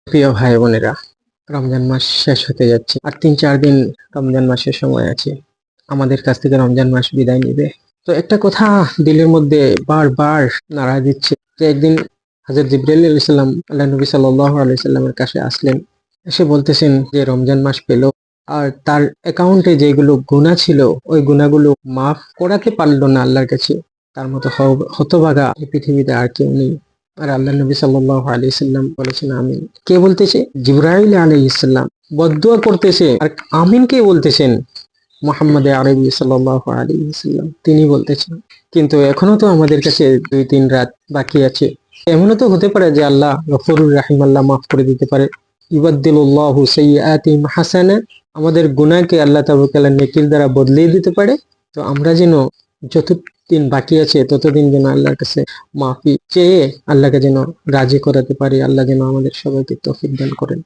প্রিয় ভাই বোনেরা, রমজান মাস শেষ হতে যাচ্ছে আর ৩-৪ দিন রমজান মাসের সময় আছে। আমাদের কাছ থেকে রমজান মাস বিদায় নিবে। তো একটা কথা দিলের মধ্যে বারবার নাড়া দিচ্ছে যে একদিন হযরত জিবরাইল আলাইহিস সালাম আল্লাহ নবী সাল্লাল্লাহু আলাইহি সাল্লামের কাছে আসলেন। এসে বলতেছেন যে রমজান মাস পেল আর তার অ্যাকাউন্টে যেগুলো গুনাহ ছিল ওই গুনাহগুলো মাফ করাতে পারল না আল্লাহর কাছে। তার মতো হতভাগা এই পৃথিবীতে আর কেউ নেই। আর আল্লাহ নবী সাল্লাল্লাহু আলাইহি সাল্লাম বলেছেন আমিন। কে বলতেছে? জিবরাইল আলাইহিস সালাম বদদুয়া করতেছে। আর আমিন কে বলতেছেন? মুহাম্মদ আরবি সাল্লাল্লাহু আলাইহি ওয়াসাল্লাম তিনি বলতেছেন। কিন্তু এখনো তো আমাদের কাছে ২-৩ রাত বাকি আছে। এমনও তো হতে পারে যে আল্লাহ গফুরুর রাহিম, আল্লাহ মাফ করে দিতে পারে। ইউবাদদিলুল্লাহু সাইয়্যাতিহিম হাসানাত, আমাদের গুনাহকে আল্লাহ তাআলা নেকির দ্বারা বদলিয়ে দিতে পারে। তো আমরা যেন যতদিন বাকি আছে ততদিন যেন আল্লাহর কাছে মাফি চেয়ে আল্লাহকে যেন রাজি করাতে পারি। আল্লাহ যেন আমাদের সবাইকে তৌফিক দান করেন।